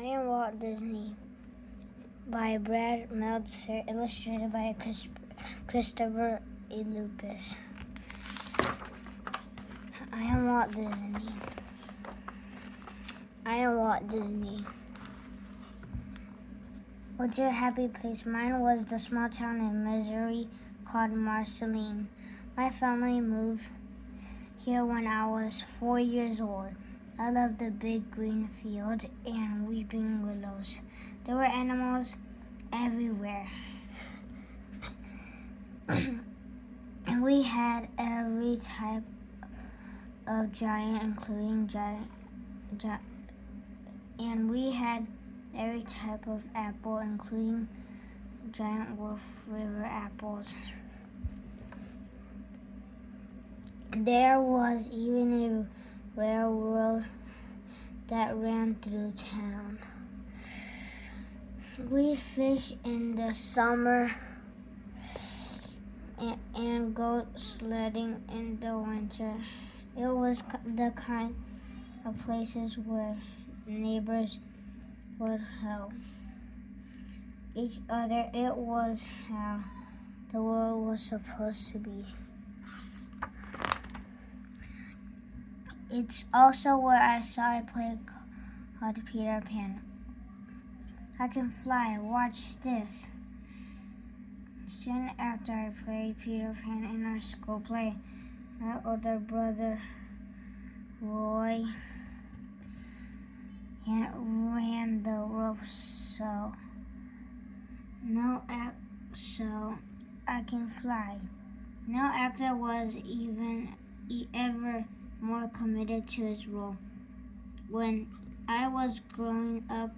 I Am Walt Disney by Brad Meltzer, illustrated by Christopher E. Lucas. I am Walt Disney. I am Walt Disney. What's your happy place? Mine was the small town in Missouri called Marceline. My family moved here when I was 4 years old. I loved the big green fields and weeping willows. There were animals everywhere. And we had every type of giant, including and we had every type of apple, including giant Wolf River apples. There was even a railroad that ran through town. We fished in the summer and go sledding in the winter. It was the kind of places where neighbors would help each other. It was how the world was supposed to be. It's also where I saw a play called Peter Pan. I can fly. Watch this. Soon after I played Peter Pan in our school play, my older brother Roy ran the ropes so I can fly. No actor was ever more committed to his role. When I was growing up,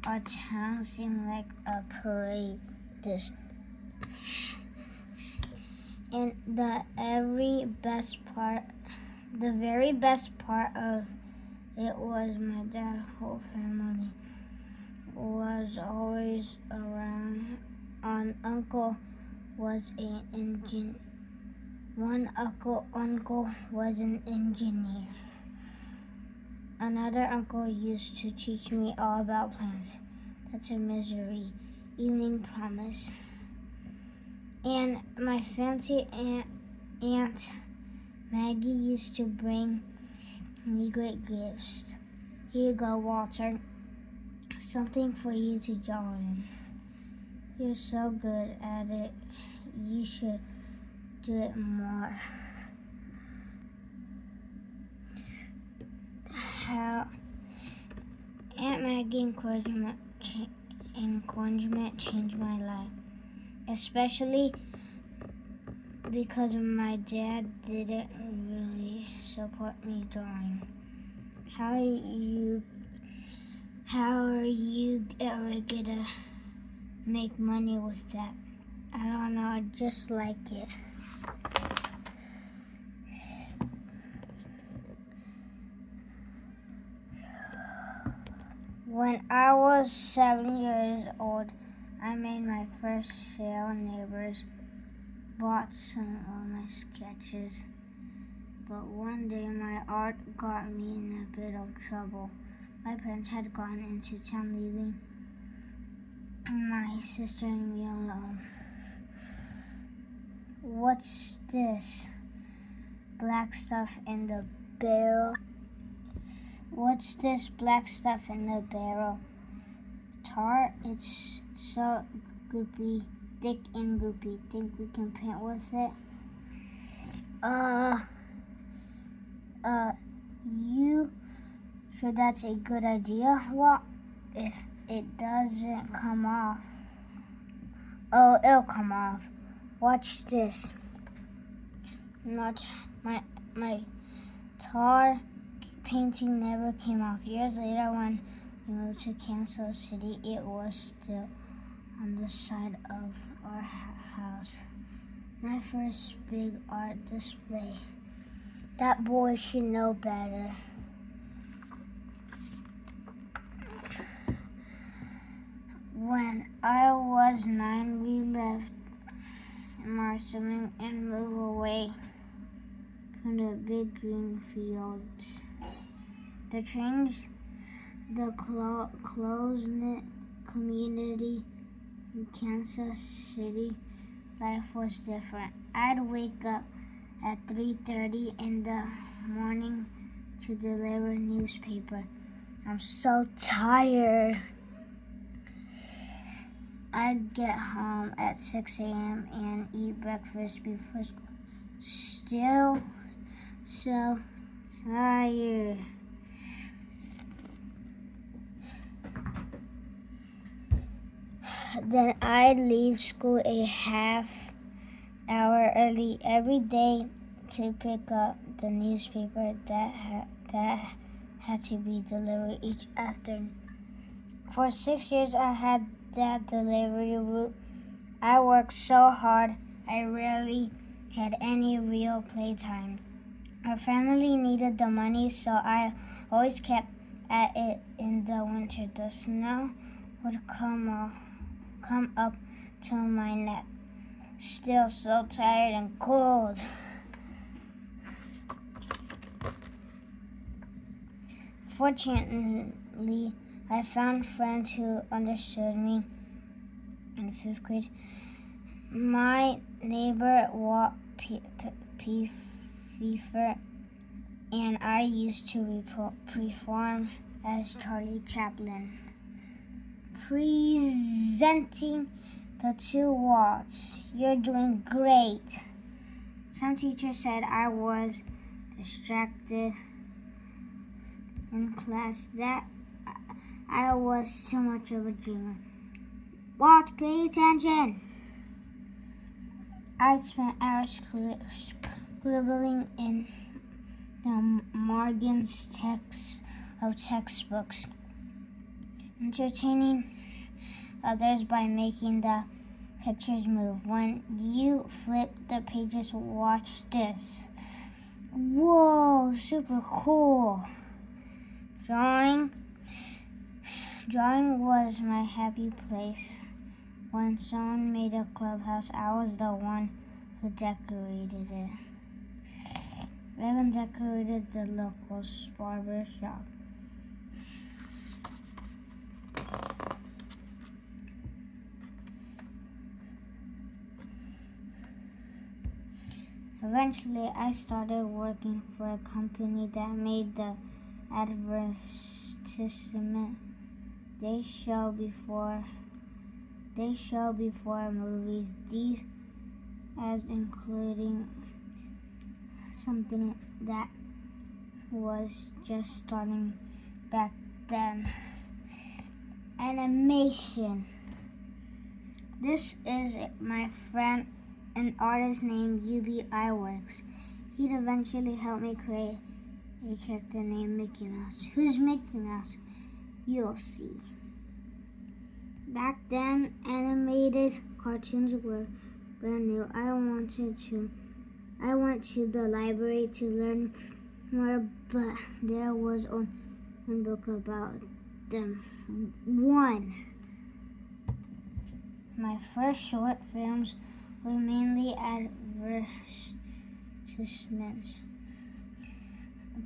our town seemed like a parade. And the very best part of it was my dad's whole family was always around. One uncle was an engineer. Another uncle used to teach me all about plants. That's a Missouri evening promise. And my fancy aunt Maggie used to bring me great gifts. Here you go, Walter. Something for you to join. You're so good at it. You should do it more. How Aunt Maggie's encouragement changed my life, especially because my dad didn't really support me drawing. How are you ever gonna make money with that? I don't know, I just like it. When I was 7 years old, I made my first sale. Neighbors bought some of my sketches. But one day my art got me in a bit of trouble. My parents had gone into town, leaving my sister and me alone. What's this black stuff in the barrel? What's this black stuff in the barrel? Tar? It's so goopy, thick and goopy. Think we can paint with it? You sure that's a good idea? What if it doesn't come off? Oh, it'll come off. Watch this. Not my tar painting never came off. Years later, when we moved to Kansas City, it was still on the side of our house. My first big art display. That boy should know better. When I was 9, we left Marceline and moved away from the big green fields. The trains the close-knit community in Kansas City, life was different. I'd wake up at 3:30 in the morning to deliver newspaper. I'm so tired. I'd get home at 6 a.m. and eat breakfast before school. Still so tired. Then I'd leave school a half hour early every day to pick up the newspaper that had to be delivered each afternoon. For 6 years, I had that delivery route. I worked so hard, I rarely had any real playtime. Our family needed the money, so I always kept at it in the winter. The snow would come up to my neck. Still so tired and cold. Fortunately, I found friends who understood me in 5th grade. My neighbor Walt Pfeiffer and I used to perform as Charlie Chaplin. Presenting the two Walts. You're doing great. Some teachers said I was distracted in class, that I was too much of a dreamer. Walt, pay attention. I spent hours scribbling in the margins of textbooks, entertaining others by making the pictures move. When you flip the pages, watch this. Whoa, super cool. Drawing was my happy place. When someone made a clubhouse, I was the one who decorated it. I even decorated the local barber shop. Eventually, I started working for a company that made the advertisement they show before movies. These ads including something that was just starting back then: animation. This is my friend, an artist named UBI Works. He'd eventually help me create a character named Mickey Mouse. Who's Mickey Mouse? You'll see. Back then, animated cartoons were brand new. I went to the library to learn more, but there was only one book about them. One. My first short films were mainly advertisements,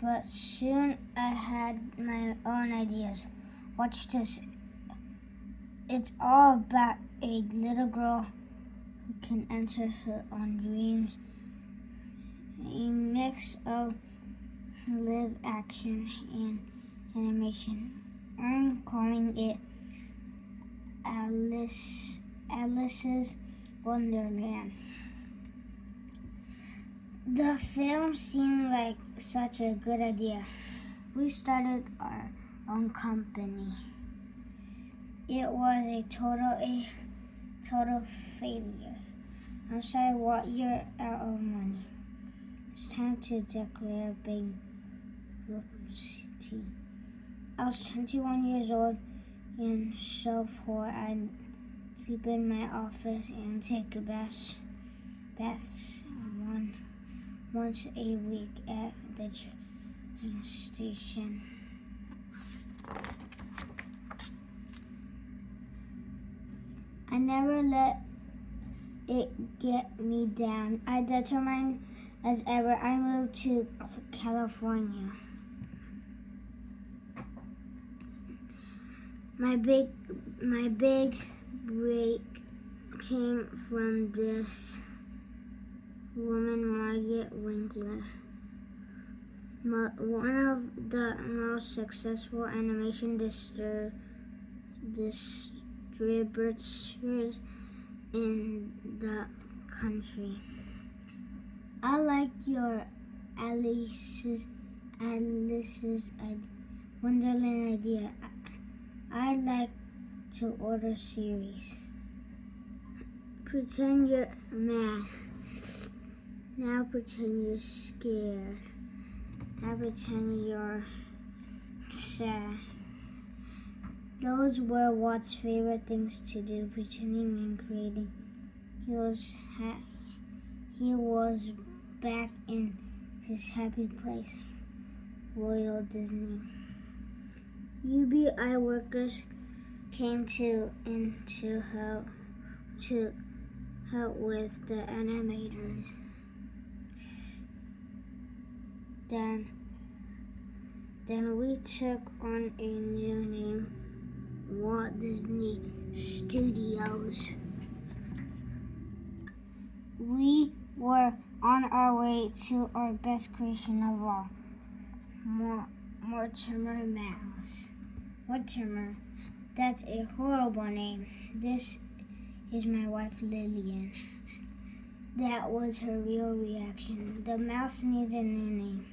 but soon I had my own ideas. Watch this. It's all about a little girl who can answer her own dreams. A mix of live action and animation. I'm calling it Alice's Wonderland. The film seemed like such a good idea. We started our own company. It was a total failure. I'm sorry, Walt, you're out of money. It's time to declare bankruptcy. I was 21 years old and so poor I'd sleep in my office and take a baths once a week at the train station. I never let it get me down. I determined as ever. I moved to California. My big break came from this woman, Margaret Winkler, one of the most successful animation distributors in the country. I like your Alice's Wonderland idea. I'd like to order series. Pretend you're mad. Now pretend you're scared. Now pretend you're sad. Those were Walt's favorite things to do, pretending and creating. He was back in his happy place, Walt Disney. UBI workers came to help with the animators. Then we took on a new name, Walt Disney Studios. We were on our way to our best creation of all, Mortimer Mouse. Mortimer, that's a horrible name. This is my wife Lillian. That was her real reaction. The mouse needs a new name.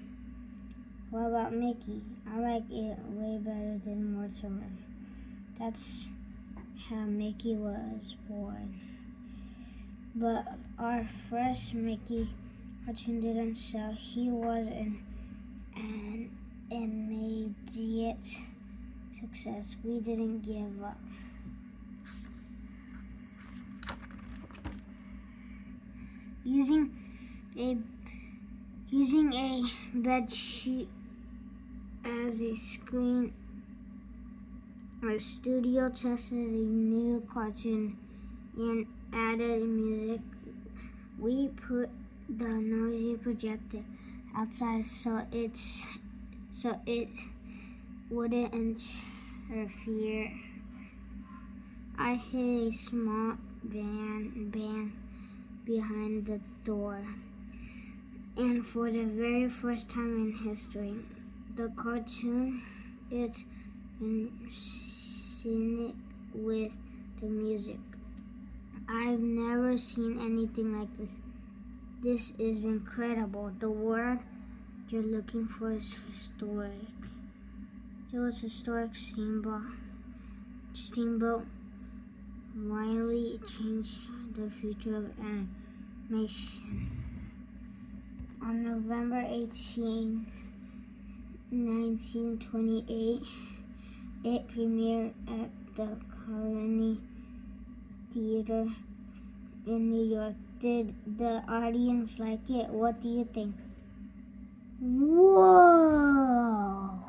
What about Mickey? I like it way better than Mortimer. That's how Mickey was born. But our first Mickey cartoon didn't sell. He was an immediate success. We didn't give up. Using a bed sheet as a screen, our studio tested a new cartoon and added music. We put the noisy projector outside so it wouldn't interfere. I hid a small band behind the door, and for the very first time in history, the cartoon is in sync with the music. I've never seen anything like this. This is incredible. The word you're looking for is historic. It was historic steamboat Wiley changed the future of animation. On November 18, 1928, it premiered at the Colony Theater in New York. Did the audience like it? What do you think? Whoa!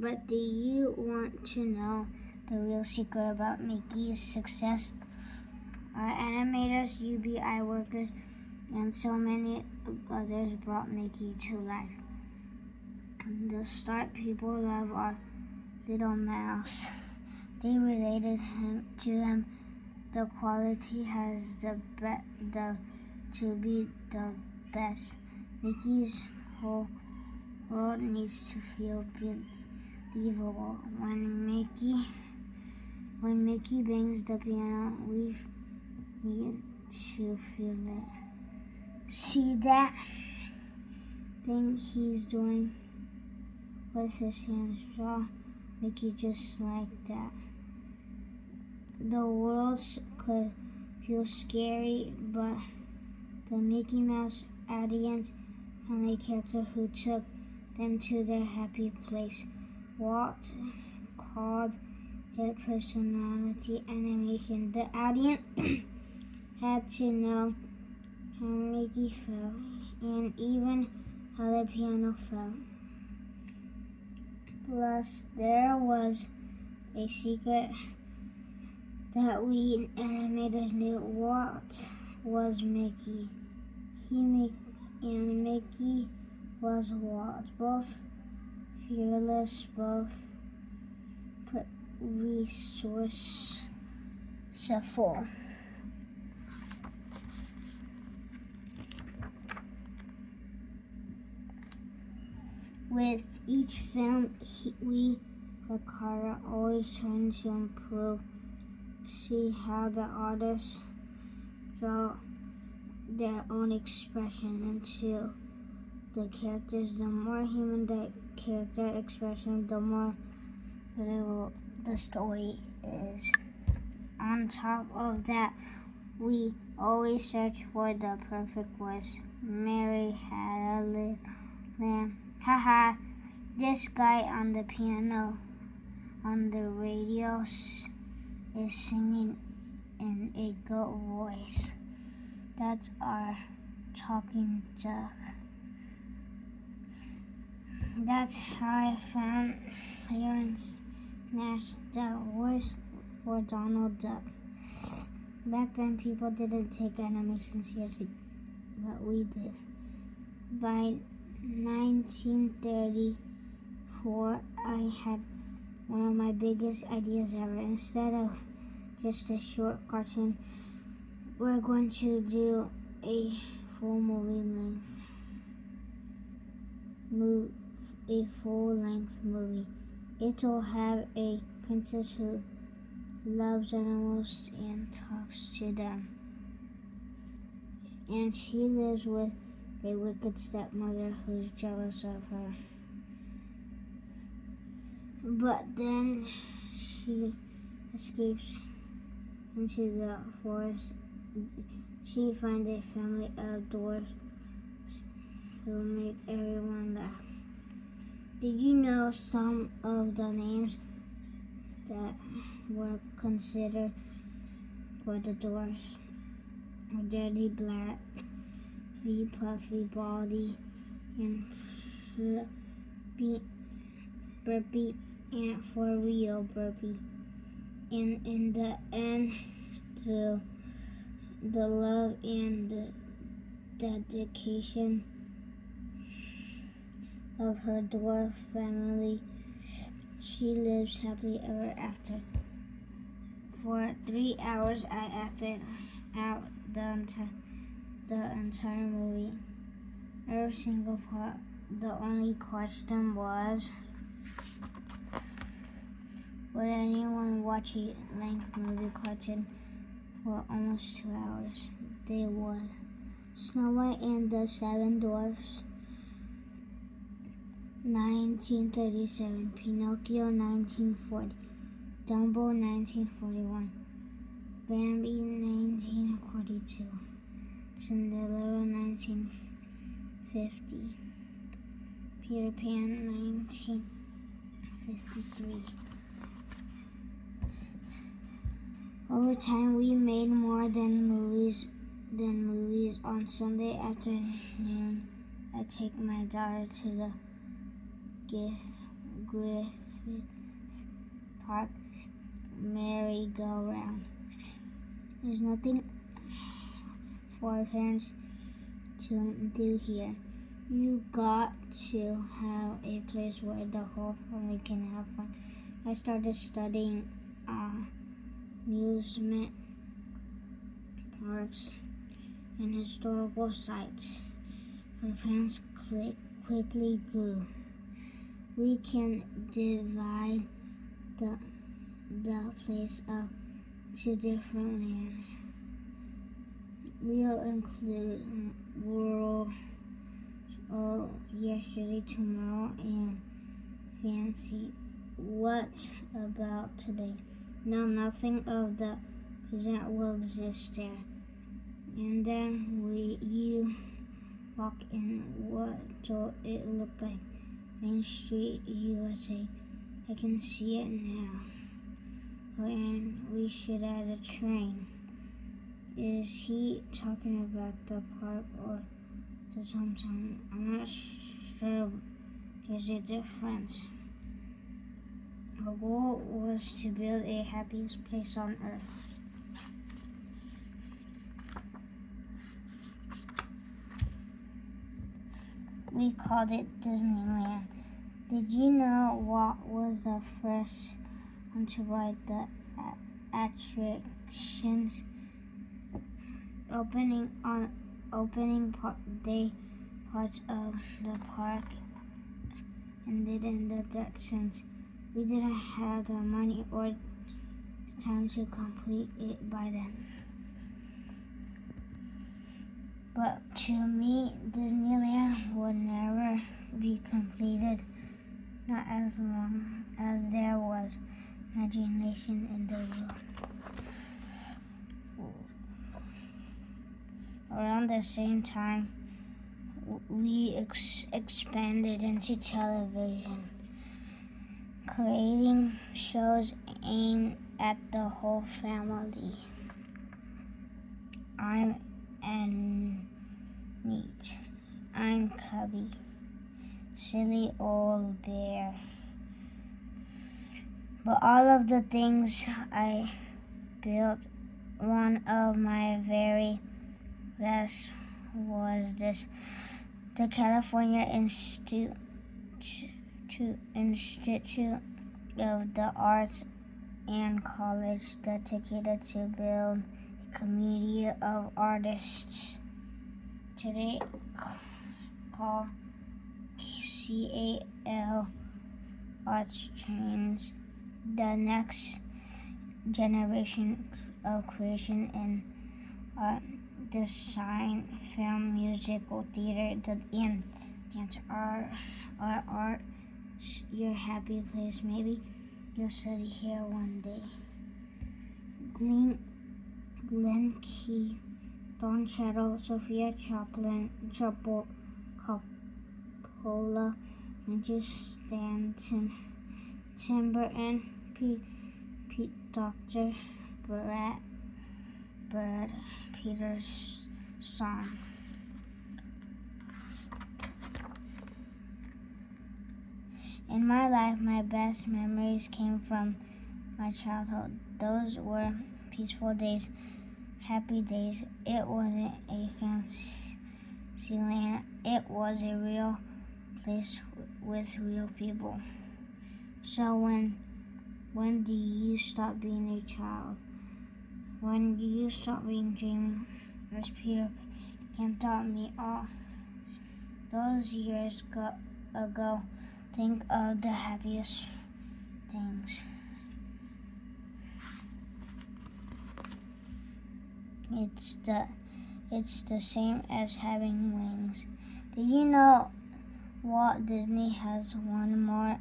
But do you want to know the real secret about Mickey's success? Our animators, UBI workers, and so many others brought Mickey to life. From the start, people love our little mouse. They related to him. The quality has to be the best. Mickey's whole world needs to feel believable. When Mickey bangs the piano, we need to feel it. See that thing he's doing with his hands? Draw Mickey just like that. The world could feel scary, but the Mickey Mouse audience found a character who took them to their happy place. Walt called it personality animation. The audience had to know how Mickey felt and even how the piano felt. Plus, there was a secret that we animators knew. Walt was Mickey. Mickey was Walt, both fearless, both resourceful. With each film, Ricardo always trying to improve, see how the artists draw their own expression into the characters. The more human the character expression, the more believable the story is. On top of that, we always search for the perfect voice. Mary had a little lamb. Haha, this guy on the piano on the radio is singing in a good voice. That's our talking duck. That's how I found Clarence Nash, the voice for Donald Duck. Back then, people didn't take animation seriously, but we did. By 1934, I had one of my biggest ideas ever. Instead of just a short cartoon, we're going to do a full full-length movie. It will have a princess who loves animals and talks to them. And she lives with a wicked stepmother who's jealous of her. But then she escapes into the forest. She finds a family of dwarfs who make everyone laugh. Did you know some of the names that were considered for the dwarfs? Dirty Black, Bee Puffy, Baldy, and Burpee, and for real Burpee. And in the end, through the love and the dedication of her dwarf family, she lives happily ever after. For 3 hours, I acted out the entire movie, every single part. The only question was, would anyone watch a length movie cartoon for almost 2 hours? They would. Snow White and the Seven Dwarfs, 1937. Pinocchio, 1940. Dumbo, 1941. Bambi, 1942. Cinderella, 1950. Peter Pan, 1953. Over time, we made more than movies. On Sunday afternoon, I take my daughter to the Griffith Park merry-go-round. There's nothing for parents to do here. You got to have a place where the whole family can have fun. I started studying amusement parks and historical sites. Our plans quickly grew. We can divide the place up to different lands. We'll include rural, yesterday, tomorrow, and fancy. What about today? No, nothing of the present will exist there. And then you walk in. What will it look like? Main Street, USA. I can see it now. And we should add a train. Is he talking about the park or the TomTom? I'm not sure. There's a difference. Our goal was to build a happiest place on earth. we called it Disneyland. Did you know Walt was the first one to ride the attractions? Opening day, parts of the park ended in the dirt since we didn't have the money or the time to complete it by then. But to me, Disneyland would never be completed, not as long as there was imagination in the world. Around the same time, we expanded into television, creating shows aimed at the whole family. I'm Neat. I'm Cubby, silly old bear. But all of the things I built, one of my very best was this: the California Institute of the Arts and College, dedicated to build a community of artists. Today, called CAL Arts Trains, the next generation of creation in art, design, film, musical, theater, and dance. Our art, your happy place. Maybe you'll study here one day. Glenn Key, Don Cheadle, Sophia Coppola, Andrew Stanton, Tim Burton, Pete Docter, Brad Peterson. In my life, my best memories came from my childhood. Those were peaceful days, happy days. It wasn't a fancy land. It was a real place with real people. So when do you stop being a child? When do you stop being dreaming? As Peter Pan taught me all those years ago, think of the happiest things. It's the same as having wings. Did you know Walt Disney has won more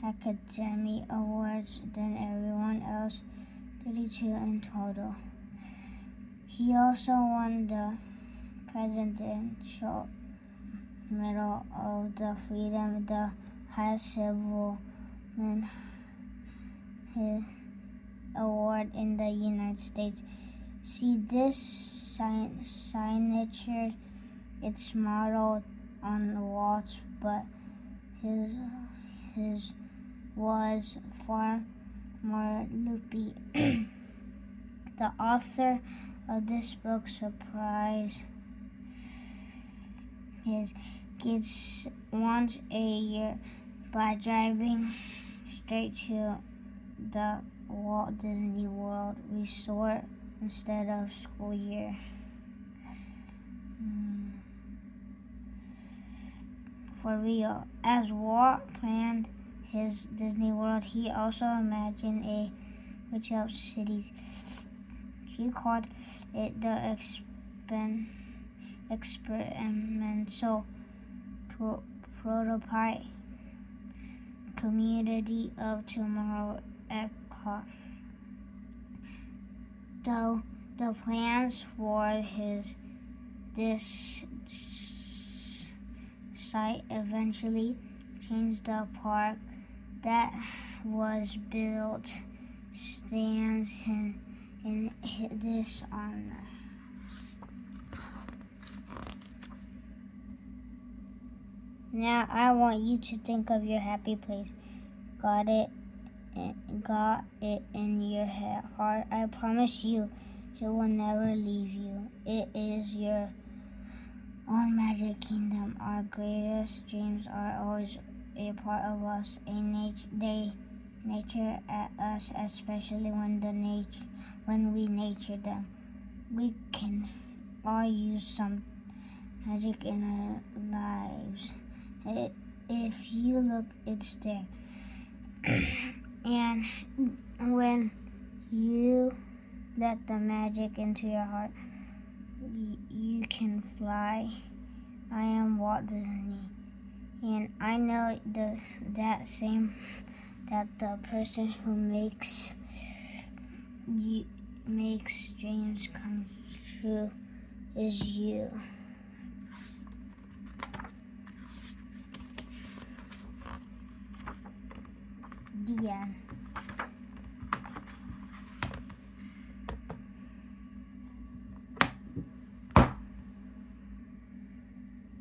Academy Awards than everyone else? 32 in total. He also won the Presidential Medal of the Freedom, the highest civil award in the United States. See this signature? It's modeled on Walt's, but his was far more loopy. The author of this book surprises his kids once a year by driving straight to the Walt Disney World Resort instead of school year. For real, as Walt planned his Disney World, he also imagined a retail city. He called it the experimental prototype community of tomorrow Epcot. Though the plans for this site eventually changed, the park that was built stands in this honor. Now I want you to think of your happy place. Got it in your heart. I promise you, it will never leave you. It is your own magic kingdom. Our greatest dreams are always a part of us. They nature at us, especially when we nature them. We can all use some magic in our lives. If you look, it's there. And when you let the magic into your heart, you can fly. I am Walt Disney, and I know that the person who makes dreams come true is you. The end.